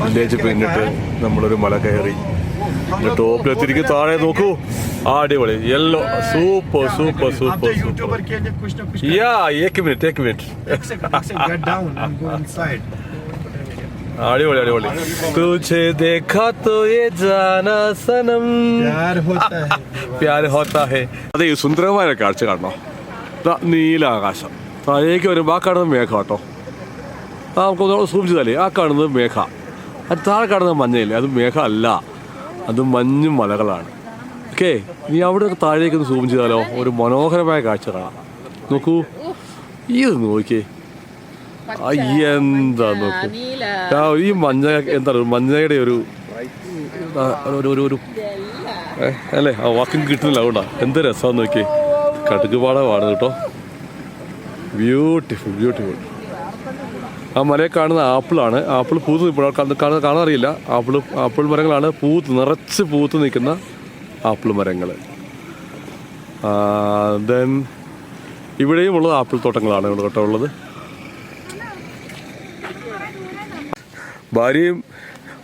Village പിന്നിട്ട് നമ്മളൊരു മല കയറി ടോപ്പിലെത്തിരിക്കും. താഴെ നോക്കൂ, അടിപൊളി yellow. Super super super super. യാ ഏക് മിനിറ്റ് അടിപൊളി അടിപൊളി. തുझे देखा तो ये जाना सनम प्यार होता है. അതെ, സുന്ദരമായ കാഴ്ച കാണണോ? നീല ആകാശം, താഴേക്ക് വരുമ്പോൾ ആ കാണുന്നത് മേഘ കേട്ടോ. നമുക്ക് സൂം ചെയ്താലേ ആ കാണുന്നത് മേഘ, അത് താഴെ കാണുന്നത് മഞ്ഞയില്ലേ, അത് മേഘ അല്ല, അത് മഞ്ഞും മലകളാണ്. ഓക്കെ, നീ അവിടെ താഴേക്ക് ഒന്ന് സൂം ചെയ്താലോ ഒരു മനോഹരമായ കാഴ്ച കാണാം. നോക്കൂ, ഇത് നോക്കിയേ, എന്താ നോക്കൂ. ഈ മഞ്ഞ എന്താ മഞ്ഞയുടെ ഒരു അല്ലേ, ആ വാക്കിങ് കിട്ടുന്നില്ല. അതുകൊണ്ടാ എന്ത് രസമാന്ന് നോക്കിയേ. കടുകുപാടമാണ് കേട്ടോ. Beautiful beautiful. ആ മലയിൽ കാണുന്ന ആപ്പിളാണ്. ആപ്പിൾ പൂത്ത് ഇപ്പോൾ കാണാൻ അറിയില്ല. ആപ്പിൾ മരങ്ങളാണ്, നിറച്ച് പൂത്ത് നിൽക്കുന്ന ആപ്പിൾ മരങ്ങൾ. ദെൻ ഇവിടെയും ഉള്ളത് ആപ്പിൾ തോട്ടങ്ങളാണ് ഇവിടെ കേട്ടോ ഉള്ളത്. ഭാര്യയും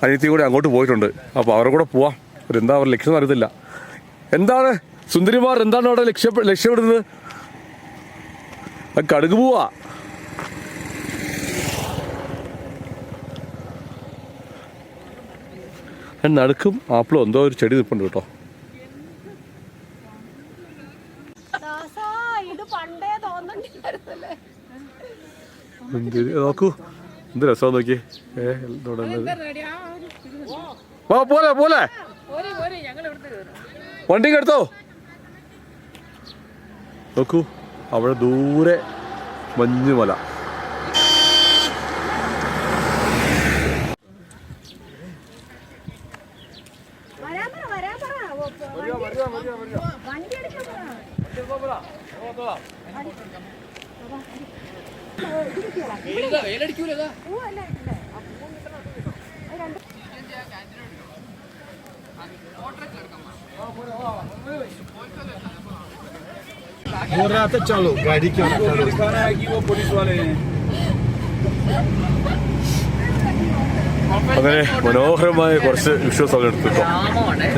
അനിയത്തിയും കൂടെ അങ്ങോട്ട് പോയിട്ടുണ്ട്. അപ്പോൾ അവരുടെ കൂടെ പോവാം. എന്താ അവരുടെ ലക്ഷ്യം അറിയത്തില്ല. എന്താണ് സുന്ദരിമാർ, എന്താണ് അവിടെ ലക്ഷ്യപ്പെടുന്നത്? കടുക് പോവാ. നടുക്കും ആപ്പിളും എന്തോ ഒരു ചെടി നിൽപ്പുണ്ട് കേട്ടോ. നോക്കൂ, എന്ത് രസം നോക്കിയേ. പോലെ പോലെ വണ്ടി എടുത്തോ. നോക്കൂ, അവിടെ ദൂരെ മഞ്ഞുമല. चलो गाड़ी क्यों അങ്ങനെ മനോഹരമായ കുറച്ച് വിഷ്വൽസ് അവിടെ എടുത്തിട്ടോ.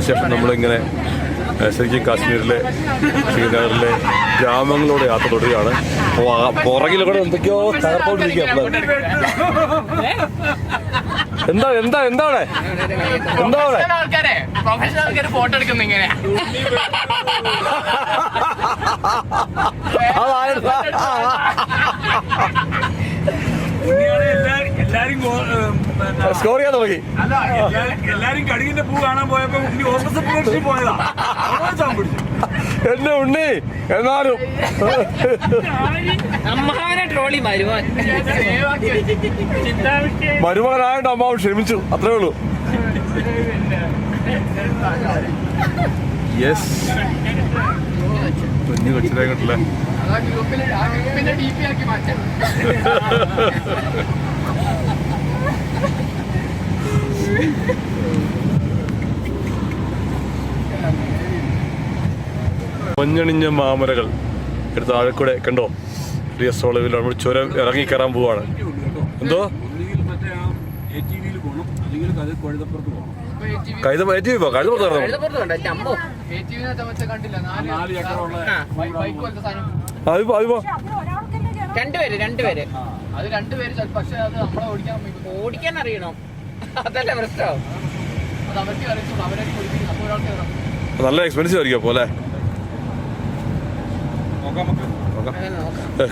ശേഷം നമ്മളിങ്ങനെ ശരിക്കും കാശ്മീരിലെ ശ്രീനഗറിലെ ഗ്രാമങ്ങളോട് യാത്ര തുടരുകയാണ്. പുറകിലൂടെ എന്തൊക്കെയോ തകർത്തോണ്ടിരിക്കുക. എന്താണ് എന്താണ് എന്താണ് എന്താണ് ഫോട്ടോ എടുക്കുന്ന ഇങ്ങനെ സ്കോർ ചെയ്യാൻ തുടങ്ങി. എല്ലാരും കടുകിന്റെ പൂ കാണാൻ പോയപ്പോ പോയതാ എന്നെ ഉണ്ണി. എന്നാലും മരുമകനായിട്ട് അമ്മാവൻ ക്ഷമിച്ചു, അത്രേ ഉള്ളൂ. യെസ്, കുഞ്ഞു കൊച്ചിനെ കിട്ടില്ല. മഞ്ഞണിഞ്ഞ മാമരകൾ എടുത്ത് താഴെക്കൂടെ കണ്ടോ. റിയസോളവിൽ നമ്മൾ ചുരം ഇറങ്ങി കയറാൻ പോവാണ്. എന്തോ കഴുതപ്പുറത്ത് ഓടിക്കാൻ അറിയണം, അതല്ല പ്രശ്നം. നല്ല എക്സ്പെൻസീവ് ആയിരിക്കും പോലെ.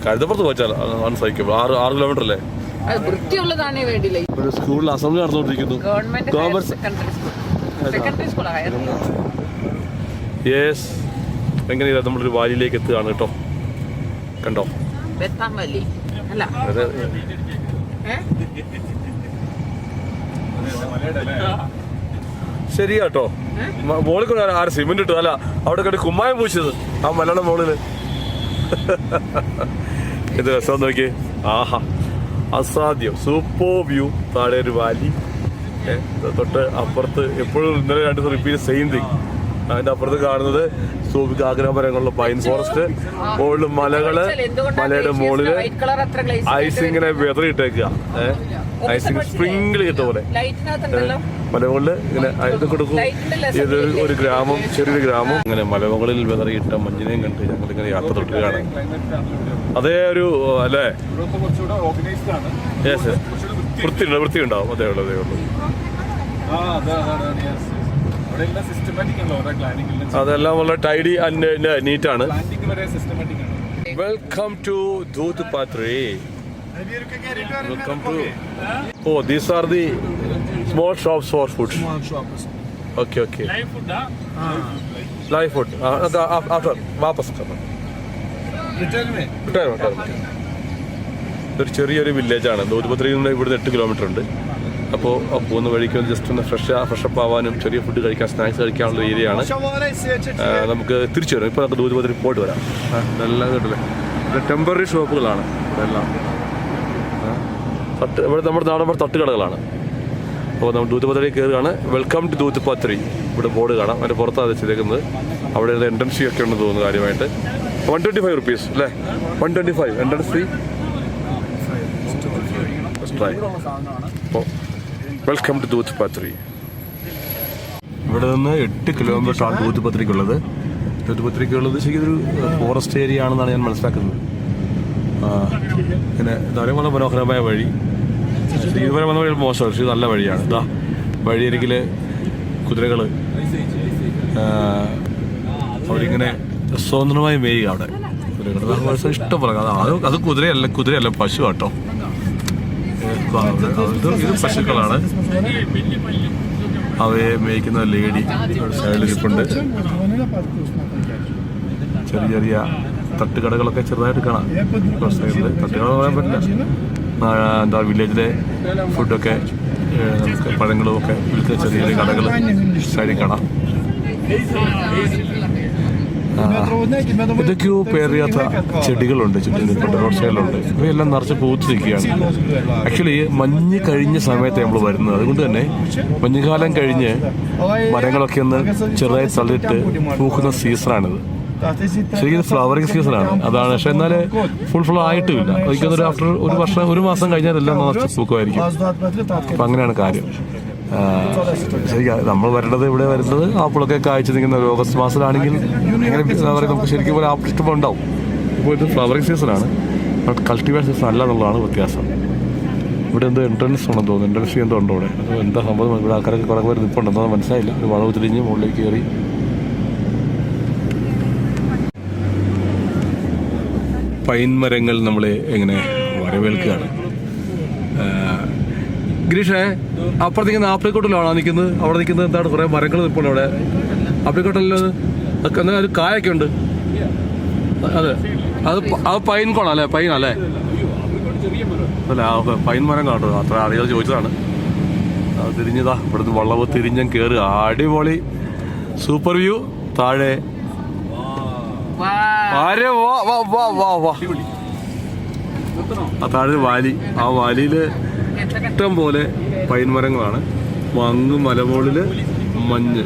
കഴുതപ്പുറത്ത് പോയാൽ സഹിക്കും. 6 കിലോമീറ്റർ അല്ലേ. ഒരു സ്കൂളിൽ അസംബ്ലി നടന്നുകൊണ്ടിരിക്കുന്നു. യെസ്, എങ്ങനെയാ നമ്മളൊരു വാലിയിലേക്ക് എത്തുകയാണ് കേട്ടോ. കണ്ടോ, ശരിയാട്ടോ. മോളിൽ കൂടെ ആര് സിമെന്റ് ഇട്ടു? അല്ല, അവിടെ കണ്ട് കുമ്മായം പൂച്ചത് ആ മലയുടെ മോളില്. ഇത് രസം നോക്കിയേ. ആഹാ, അസാധ്യം. Super view. താഴെ ഒരു വാലി, തൊട്ട് അപ്പുറത്ത് എപ്പോഴും ഇന്നലെ 2 ദിവസം റിപ്പീറ്റ് സെയിം തിങ്. അതിന്റെ അപ്പുറത്ത് കാണുന്നത് സൂബിക്ക് ആഗ്രഹമരങ്ങളുള്ള പൈൻ ഫോറസ്റ്റ്, മുകളിൽ മലകള്, മലയുടെ മുകളില് ഐസ് ഇങ്ങനെ വെതറിയിട്ടേക്കുക. ഐസിങ് സ്പ്രിങ്കിൾ ചെയ്ത പോലെ ലൈറ്റിനകത്തുണ്ടല്ലോ. മലമുകളിൽ ഇങ്ങനെ ഇത് കൊടുക്കും. ഇതൊരു ഒരു ഗ്രാമം, ചെറിയൊരു ഗ്രാമം. ഇങ്ങനെ മലമുകളിൽ വിതറിയിട്ട മഞ്ഞിനെയും കണ്ട് ഞങ്ങൾ ഇങ്ങനെ യാത്ര തുടരുകയാണ്. അതേ ഒരു അല്ലേ? യെസ്, വൃത്തിയുണ്ടാവും. അതേ ഉള്ളൂ. അതെല്ലാം വളരെ tidy and നീറ്റാണ്. Welcome to Doot പാത്രി. Welcome to. Oh, these are the small shops for food. Okay. Live food, Live food. After वापस करना. Return में. ഇതൊരു ചെറിയൊരു വില്ലേജാണ്. ദൂത്പത്രിയിൽ നിന്ന് ഇവിടുന്ന് 8 കിലോമീറ്റർ ഉണ്ട്. അപ്പോൾ പോകുന്ന വഴിക്ക് ജസ്റ്റ് ഒന്ന് ഫ്രഷപ്പ് ആവാനും ചെറിയ ഫുഡ് കഴിക്കാൻ, സ്നാക്സ് കഴിക്കാനുള്ള ഏരിയയാണ്. നമുക്ക് തിരിച്ചു വരാം. ഇപ്പോൾ നമുക്ക് ദൂത്പത്രി പോയിട്ട് വരാം. എല്ലാം കേട്ടില്ലേ, ടെമ്പററി ഷോപ്പുകളാണ് ഇതെല്ലാം. ഇവിടെ നമ്മുടെ നാടൻ തട്ടുകടകളാണ്. അപ്പോൾ നമ്മൾ ദൂത്പത്രി കയറുകയാണ്. Welcome to Doodhpathri. ഇവിടെ ബോർഡ് കാണാം. അതിൻ്റെ പുറത്താണ് വെച്ചിരിക്കുന്നത്. അവിടെ എൻട്രൻസ് ഫീ ഒക്കെ ഉണ്ടെന്ന് തോന്നുന്നു കാര്യമായിട്ട്. 125 rupees അല്ലേ? 125 എൻട്രൻസ് ഫീ. അപ്പോൾ വെൽക്കം ടു ദൂത്പത്രി. ഇവിടെ നിന്ന് 8 കിലോമീറ്ററാണ് ദൂത്പത്രിക്കുള്ളത്. ദൂത്പത്രിക്കുള്ളത് ശരിക്കും ഒരു ഫോറസ്റ്റ് ഏരിയ ആണെന്നാണ് ഞാൻ മനസ്സിലാക്കുന്നത്. പിന്നെ ധാരാളം മനോഹരമായ വഴി. ഇതുവരെ വന്ന വഴി മോശമാണ്, പക്ഷേ നല്ല വഴിയാണ്. ഇതാ വഴിയരികിൽ കുതിരകൾ അവരിങ്ങനെ സ്വതന്ത്രമായി മേയുക. അവിടെ കുതിരകൾ ഇഷ്ടംപോലെ. അത് കുതിരയല്ല പശു കേട്ടോ. ഇത് പശുക്കളാണ്. അവയെ മേയ്ക്കുന്ന ലേഡി സൈഡിൽ ഇരിപ്പുണ്ട്. ചെറിയ തട്ടുകടകളൊക്കെ ചെറുതായിട്ട് കാണാം. സൈഡിൽ തട്ടുകട പറയാൻ പറ്റില്ല. എന്താ വില്ലേജിലെ ഫുഡൊക്കെ, നമുക്ക് പഴങ്ങളും ഒക്കെ വിൽക്കുന്ന ചെറിയ കടകൾ സൈഡിൽ കാണാം. ഇതൊക്കെയോ പേറിയാത്ത ചെടികളുണ്ട് ചുറ്റും. റോഡ് സൈഡിലുണ്ട്. ഇവയെല്ലാം നിറച്ച് പൂത്ത് നിൽക്കുകയാണ്. ആക്ച്വലി മഞ്ഞ് കഴിഞ്ഞ സമയത്ത് നമ്മൾ വരുന്നത്. അതുകൊണ്ട് തന്നെ മഞ്ഞുകാലം കഴിഞ്ഞ് മരങ്ങളൊക്കെ ഒന്ന് ചെറുതായി തള്ളിയിട്ട് പൂക്കുന്ന സീസണാണിത്. ശരിക്കും ഫ്ലവറിങ് സീസണാണ്. അതാണ്. പക്ഷെ എന്നാൽ ഫുൾ ആയിട്ടുമില്ല. ഒരിക്കലും ആഫ്റ്റർ ഒരു മാസം കഴിഞ്ഞാൽ എല്ലാം നിറച്ച് പൂക്കമായിരിക്കും. അപ്പം അങ്ങനെയാണ് കാര്യം. ശരിക്കും നമ്മൾ ഇവിടെ വരുന്നത് ആപ്പിളൊക്കെ കായ്ച്ചു നിൽക്കുന്ന ഓഗസ്റ്റ് മാസത്തിലാണെങ്കിൽ അങ്ങനെ ഫ്ലവറിങ് നമുക്ക് ശരിക്കും പോലെ ആപ്പിൾ ഇഷ്ടം ഉണ്ടാവും. ഇപ്പോൾ ഇത് ഫ്ലവറിങ് സീസണാണ്, ബട്ട് കൾട്ടിവേഷൻ സീസൺ അല്ല എന്നുള്ളതാണ് വ്യത്യാസം. ഇവിടെ എന്തോ എൻട്രൻസ് ഉണ്ടെന്ന് തോന്നുന്നു. എൻട്രൻസ് ഫീ എന്തോ ഉണ്ടോ ഇവിടെ? അത് എന്താ സംഭവം? ഇവിടെ ആൾക്കാരൊക്കെ കുറേ പേര് നിൽപ്പുണ്ടെന്നോ മനസ്സിലായില്ല. ഒരു വളവ് തിരിഞ്ഞ് മുകളിലേക്ക് കയറി. പൈൻ മരങ്ങൾ നമ്മളെ എങ്ങനെ വരവേൽക്കുകയാണ്. ഗിരീഷേ, അപ്പുറത്തേക്കുന്ന ആപ്രിക്കോട്ടിലാണോ നിൽക്കുന്നത്? അവിടെ നിൽക്കുന്നത് എന്താണ്? കുറേ മരങ്ങൾ നിൽപ്പുണ്ട് അവിടെ. ആപ്രിക്കോട്ടല്ലോ എന്നാൽ ഒരു കായൊക്കെ ഉണ്ട്. അതെ, അത് പൈൻ കോണ അല്ലേ? പൈൻ അല്ലേ? അല്ല, പൈൻ മരം കാണോ? അത്ര അറിയാതെ ചോദിച്ചതാണ്. അത് തിരിഞ്ഞതാ. ഇവിടുന്ന് വളവ് തിരിഞ്ഞും കയറുക. അടിപൊളി സൂപ്പർ വ്യൂ. താഴെ ആ താഴെ വാലി. ആ വാലിയില് ഇഷ്ടം പോലെ പൈൻ മരങ്ങളാണ്. അങ്ങ് മലമുകളില് മഞ്ഞ്.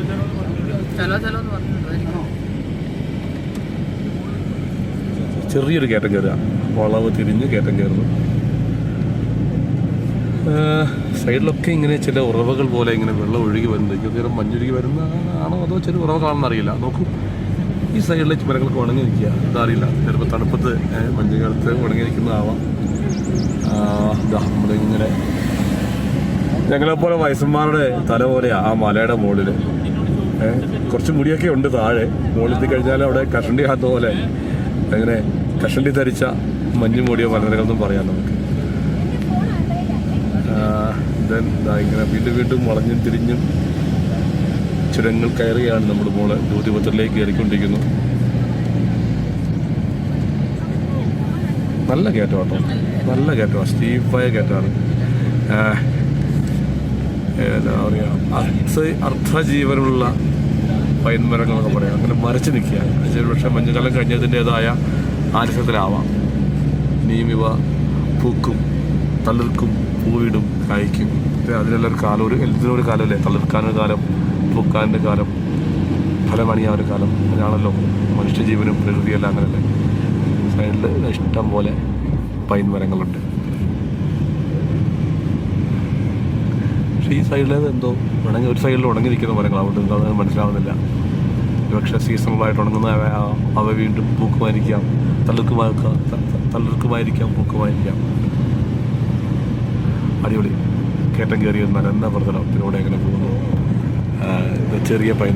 ചെറിയൊരു കയറ്റം കയറുക. വളവ് തിരിഞ്ഞ് കയറ്റം കയറുന്നു. സൈഡിലൊക്കെ ഇങ്ങനെ ചില ഉറവകൾ പോലെ ഇങ്ങനെ വെള്ളം ഒഴുകി വരുന്നത്. ഇതൊക്കെ മഞ്ഞൊഴുകി വരുന്നതാണോ അതോ ചെറിയ ഉറവകളാണെന്ന് അറിയില്ല. നോക്കൂ, ഈ സൈഡിലെ മരങ്ങളൊക്കെ ഉണങ്ങി നിൽക്കുക. അതറിയില്ല, ചിലപ്പോൾ തണുപ്പത്ത് മഞ്ഞുകാലത്ത് ഉണങ്ങി നിൽക്കുന്നതാവാം. നമ്മളിങ്ങനെ ഞങ്ങളെപ്പോലെ വയസ്സന്മാരുടെ തല പോലെയാണ് ആ മലയുടെ മുകളിൽ. കുറച്ച് മുടിയൊക്കെ ഉണ്ട് താഴെ. മുകളിലെത്തി കഴിഞ്ഞാൽ അവിടെ കഷണ്ടി ഹാത്ത പോലെ അങ്ങനെ കഷണ്ടി ധരിച്ച മഞ്ഞ് മൂടിയ മലനിരകളെന്നും പറയാം നമുക്ക്. ഇങ്ങനെ വീണ്ടും വളഞ്ഞും തിരിഞ്ഞും ചുരങ്ങൾ കയറിയാണ് നമ്മൾ മോള് ദൂതിപത്രിലേക്ക് കയറിക്കൊണ്ടിരിക്കുന്നു. നല്ല കയറ്റം കേട്ടോ, നല്ല കയറ്റമാണ്. സ്റ്റീപ്പായ കയറ്റമാണ്. എന്താ പറയുക, അർത്ഥജീവനുള്ള പൈൻ മരങ്ങളൊക്കെ പറയാം. അങ്ങനെ മരച്ച് നിൽക്കുക. പക്ഷേ മഞ്ഞുകാലം കഴിഞ്ഞതിൻ്റെതായ ആലസ്യത്തിലാവാം. ഇനിയും ഇവ പൂക്കും, തളിർക്കും, പൂവിടും, കായ്ക്കും. അതിനെല്ലാം ഒരു കാലം, എല്ലാത്തിനും ഒരു കാലമല്ലേ? തളിർക്കാനൊരു കാലം, പൂക്കാൻ്റെ കാലം, ഫലമണിയാൻ ഒരു കാലം. അങ്ങനെയാണല്ലോ മനുഷ്യജീവനും പ്രകൃതിയെല്ലാം അങ്ങനെയല്ലേ. സൈഡിൽ ഇഷ്ടം പോലെ പൈൻ മരങ്ങളുണ്ട്. പക്ഷേ ഈ സൈഡിലേത് എന്തോ ഒരു സൈഡിൽ ഉണങ്ങി നിൽക്കുന്ന മരങ്ങളാണ്, അതുകൊണ്ട് അത് മനസ്സിലാവുന്നില്ല. പക്ഷേ സീസണലായിട്ട് ഉണങ്ങുന്ന അവ വീണ്ടും പൂക്കുമായിരിക്കാം, തളിർക്കുമായിരിക്കാം, പൂക്കുമായിരിക്കാം. അടിപൊളി കയറ്റം കയറിയ നരന്ന പ്രതലത്തിലൂടെ എങ്ങനെ പോകുന്നു. ചെറിയ പൈൻ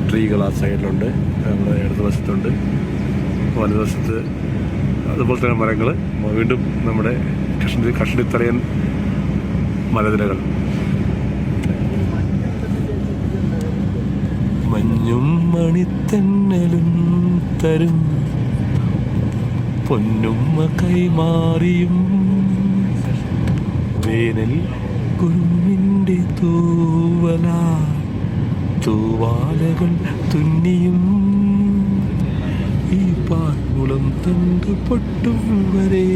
ട്രീകൾ ആ സൈഡിലുണ്ട്, നമ്മുടെ ഇടതുവശത്തുണ്ട്, വലതുവശത്ത് അതുപോലെ തന്നെ മരങ്ങൾ. വീണ്ടും നമ്മുടെ കഷണ്ടിത്തറയൻ മലനിരകൾ. മഞ്ഞും മണിത്തെന്നലും തരും പൊന്നുമ്മ കൈമാറിയും വേനൽ കുഞ്ഞിൻ്റെ തൂവാലകൾ തുന്നിയും ഈ പാൽമുളം തണ്ട് പൊട്ടും വരെ,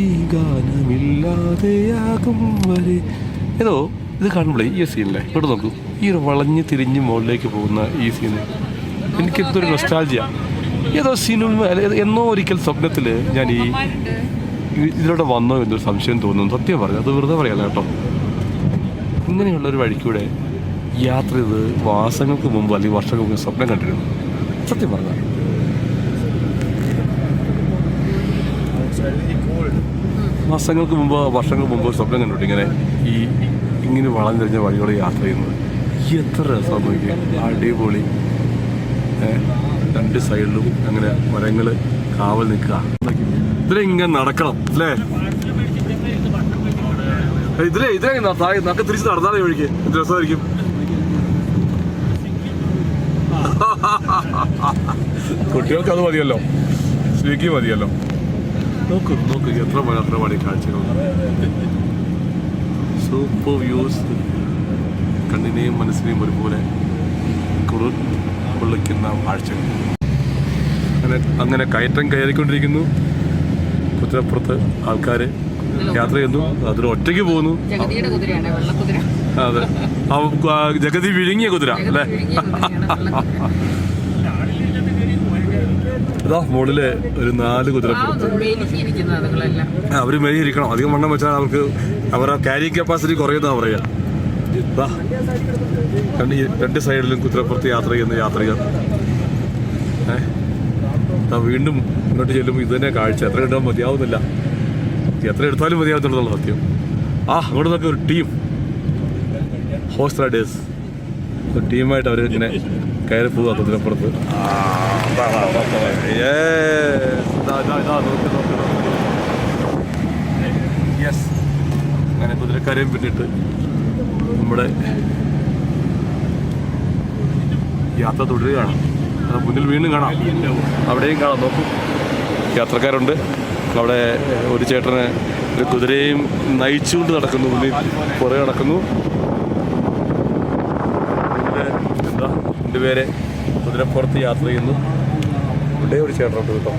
ഈ ഗാനമില്ലാതെയാകും വരെ. ഏതോ ഇത് കാണുമ്പോഴേ ഈ സീനില്ലേ ഇവിടെ നോക്കൂ, ഈ ഒരു വളഞ്ഞ് തിരിഞ്ഞ് മുകളിലേക്ക് പോകുന്ന ഈ സീന് എനിക്ക് എന്തൊരു നൊസ്റ്റാൾജിയ. ഏതോ സിനിമ എന്നോ ഒരിക്കൽ സ്വപ്നത്തിൽ ഞാൻ ഇതിലൂടെ വന്നോ എന്നൊരു സംശയം തോന്നുന്നു. സത്യം പറഞ്ഞു, അത് വെറുതെ പറയാല്ല കേട്ടോ. ഇങ്ങനെയുള്ളൊരു വഴിക്കൂടെ യാത്ര ചെയ്ത് മാസങ്ങൾക്ക് മുമ്പ് അല്ലെങ്കിൽ വർഷങ്ങൾക്ക് മുമ്പ് സ്വപ്നം കണ്ടിരുന്നു. സത്യം പറഞ്ഞ മാസങ്ങൾക്ക് മുമ്പ് വർഷങ്ങൾക്ക് മുമ്പ് സ്വപ്നം കണ്ടിട്ട് ഇങ്ങനെ വളഞ്ഞിരിഞ്ഞ വഴിയോടെ യാത്ര ചെയ്യുന്നത് എത്ര രസം നോക്കി. അടിപൊളി. രണ്ട് സൈഡിലും അങ്ങനെ മരങ്ങൾ കാവൽ നിൽക്കുക. ഇതിലിങ്ങനെ നടക്കണം അല്ലേ? ഇതിലേ നമുക്ക് തിരിച്ച് നടന്നാലേ വഴിക്ക് എന്ത് രസമായിരിക്കും. കുട്ടികൾക്ക് അത് മതിയല്ലോ, സ്വിഗ്ഗി മതിയല്ലോ. നോക്ക് എത്ര മണി കാഴ്ചകൾ, സൂപ്പർ വ്യൂസ്. കണ്ണിനെയും മനസ്സിനെയും ഒരുപോലെ കൊള്ളിക്കുന്ന കാഴ്ചകൾ. അങ്ങനെ കയറ്റം കയറിക്കൊണ്ടിരിക്കുന്നു. കുതിരപ്പുറത്ത് ആൾക്കാർ യാത്ര ചെയ്യുന്നു. അതിന് ഒറ്റയ്ക്ക് പോകുന്നു. അതെ, ജഗതി വിഴുങ്ങിയ കുതിര അല്ലേ? അതാ മുകളില് ഒരു 4 കുതിരപ്പുറത്ത് അവര് മേലിരിക്കണം. അധികം വണ്ണം വെച്ചാൽ അവരുടെ ക്യാരിങ് കപ്പാസിറ്റി കുറയുന്ന പറയാ. രണ്ട് സൈഡിലും കുതിരപ്പുറത്ത് യാത്ര ചെയ്യുന്ന യാത്രികർ. വീണ്ടും മുന്നോട്ട് ചെല്ലുമ്പോൾ ഇത് തന്നെ കാഴ്ച. എത്ര ഇടാൻ മതിയാവുന്നില്ല, എത്ര എടുത്താലും മതിയാവുന്നുള്ളതാണ് സത്യം. അങ്ങോട്ട് നോക്കി ഒരു ടീം ഹോഴ്സ് റൈഡേഴ്സ്, ഒരു ടീമായിട്ട് അവർ ഇങ്ങനെ കയറി പോവുക കുതിരപ്പുറത്ത്. യെസ്, അങ്ങനെ കുതിരക്കാരെയും പിന്നിട്ട് നമ്മുടെ യാത്ര തുടരുകയാണ്. മുന്നിൽ വീണ്ടും കാണാം, അവിടെയും കാണാം. നോക്കൂ, യാത്രക്കാരുണ്ട്. അവിടെ ഒരു ചേട്ടന് ഒരു കുതിരയും നയിച്ചുകൊണ്ട് നടക്കുന്നു, മുന്നിൽ പുറകെ നടക്കുന്നു. എന്താ 2 പേരെ കുതിരപ്പുറത്ത് യാത്ര ചെയ്യുന്നു. ഇവിടെ ഒരു ചേട്ടനുണ്ട് കേട്ടോ.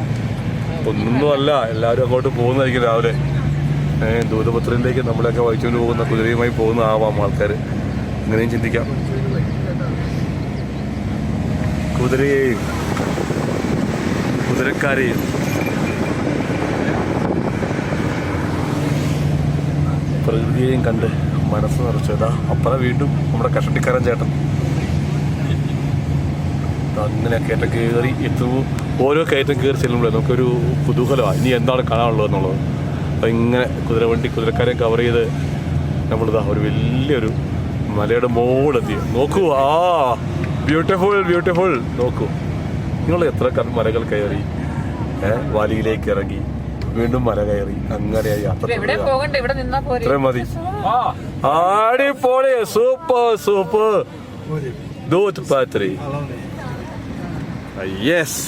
ഒന്നൊന്നുമല്ല, എല്ലാവരും അങ്ങോട്ട് പോകുന്നതായിരിക്കും രാവിലെ. ദൂരപത്രയിലേക്ക് നമ്മളെയൊക്കെ വഹിച്ചുകൊണ്ട് പോകുന്ന കുതിരയുമായി പോകുന്ന ആവാം ആൾക്കാർ. അങ്ങനെയും ചിന്തിക്കാം. കുതിരയെയും കുതിരക്കാരെയും പ്രകൃതിയെയും കണ്ട് മനസ്സ് നിറച്ചതാ. അപ്പുറം വീണ്ടും നമ്മുടെ കഷണ്ടിക്കാരൻ ചേട്ടൻ അങ്ങനെ കയറ്റം കയറി എത്തുന്നു. ഓരോ കയറ്റം കയറി ചെല്ലുമ്പോഴേ നമുക്കൊരു കുതൂഹലമാണ്, ഇനി എന്താണ് കാണാനുള്ളത് എന്നുള്ളത്. അപ്പം ഇങ്ങനെ കുതിരക്കാരെ കവർ ചെയ്ത് നമ്മളിതാ ഒരു വലിയൊരു മലയുടെ മുകളിലെത്തി. നോക്കൂ, ബ്യൂട്ടിഫുൾ. നോക്കൂ, നിങ്ങൾ എത്ര മലകൾ കയറി, വാലിയിലേക്ക് ഇറങ്ങി, വീണ്ടും മല കയറി, അങ്ങനെ യാത്ര. ഇത്രയും മതി. അടിപൊളി, സൂപ്പർ ദൂത് പാത്രി. യെസ്,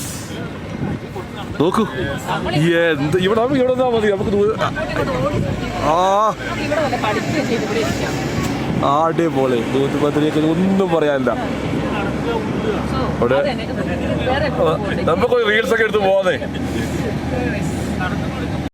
നോക്കൂ, ഇവിടെ നിന്നാ മതി നമുക്ക്. അടിപൊളി ദൂത് പാത്രിയൊക്കെ ഒന്നും പറയാനില്ല. അവിടെ നമുക്ക് റീൽസ് ഒക്കെ എടുത്ത് പോവാന്നേ.